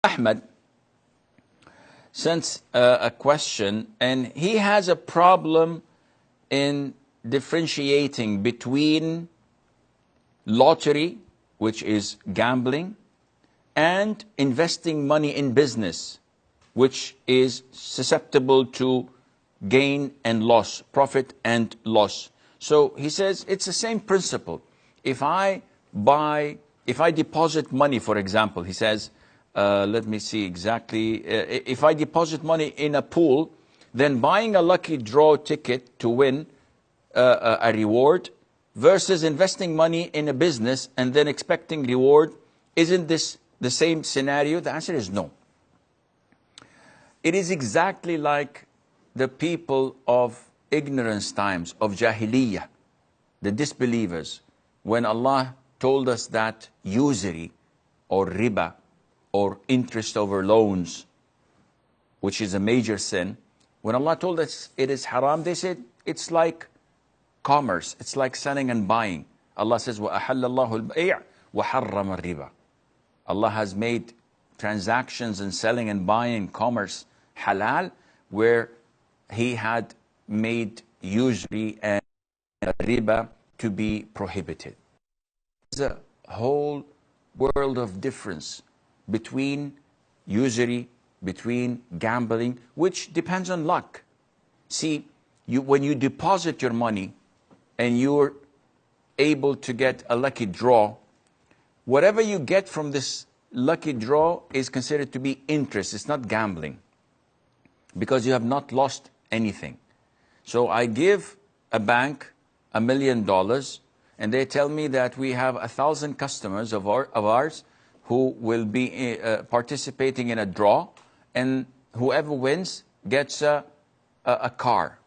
Ahmed sent a question, and he has a problem in differentiating between lottery, which is gambling, and investing money in business, which is susceptible to gain and loss, profit and loss. So he says it's the same principle. If I deposit money, for example, he says, let me see exactly, if I deposit money in a pool, then buying a lucky draw ticket to win a reward versus investing money in a business and then expecting reward, isn't this the same scenario? The answer is no. It is exactly like the people of ignorance times, of Jahiliyyah, the disbelievers, when Allah told us that usury or riba or interest over loans, which is a major sin, when Allah told us it is haram, they said it's like commerce, it's like selling and buying. Allah says, وَأَحَلَّ اللَّهُ الْبَيْعَ وَحَرَّمَ الرِّبَى. Allah has made transactions and selling and buying, commerce, halal, where He had made usury and riba to be prohibited. There's a whole world of difference between usury, between gambling, which depends on luck. See, when you deposit your money and you're able to get a lucky draw, whatever you get from this lucky draw is considered to be interest. It's not gambling, because you have not lost anything. So I give a bank $1 million, and they tell me that we have 1,000 customers of ours who will be participating in a draw, and whoever wins gets a car.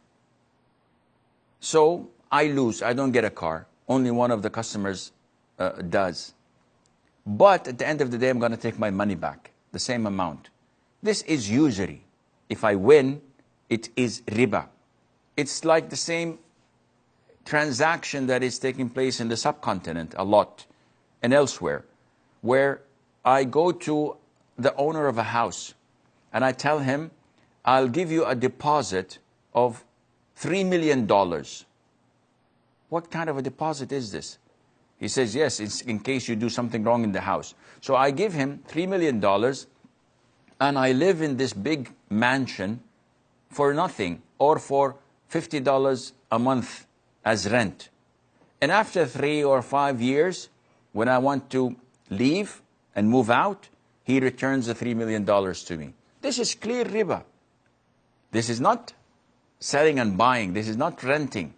So I lose. I don't get a car. Only one of the customers does. But at the end of the day, I'm going to take my money back, the same amount. This is usury. If I win, it is riba. It's like the same transaction that is taking place in the subcontinent a lot and elsewhere, where I go to the owner of a house and I tell him, I'll give you a deposit of $3 million. What kind of a deposit is this? He says, yes, it's in case you do something wrong in the house. So I give him $3 million, and I live in this big mansion for nothing, or for $50 a month as rent. And after 3 or 5 years, when I want to leave and move out, he returns the $3 million to me. This is clear riba. This is not selling and buying. This is not renting.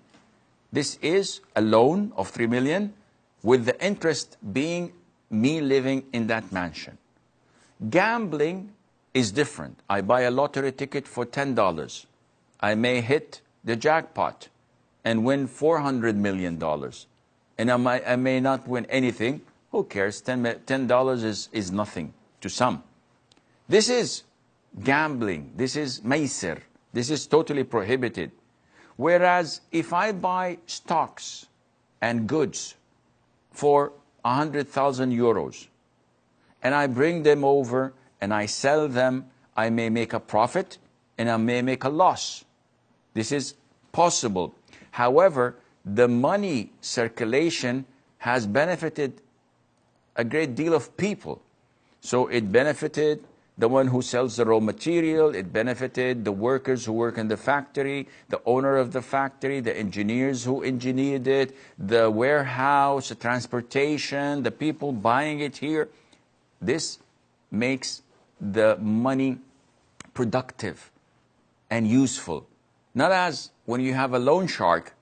This is a loan of $3 million, with the interest being me living in that mansion. Gambling is different. I buy a lottery ticket for $10. I may hit the jackpot and win $400 million. And I may not win anything. Who cares? $10 is nothing to some. This is gambling. This is maisir. This is totally prohibited. Whereas if I buy stocks and goods for 100,000 euros, and I bring them over and I sell them, I may make a profit and I may make a loss. This is possible. However, the money circulation has benefited a great deal of people. So it benefited the one who sells the raw material, it benefited the workers who work in the factory, the owner of the factory, the engineers who engineered it, the warehouse, the transportation, the people buying it here. This makes the money productive and useful. Not as when you have a loan shark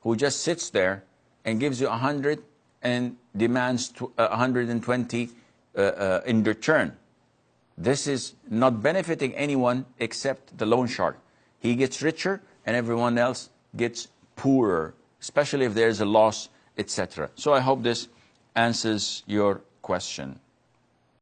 who just sits there and gives you 100 and demands 120 in return. This is not benefiting anyone except the loan shark. He gets richer and everyone else gets poorer, especially if there's a loss, etc. So I hope this answers your question.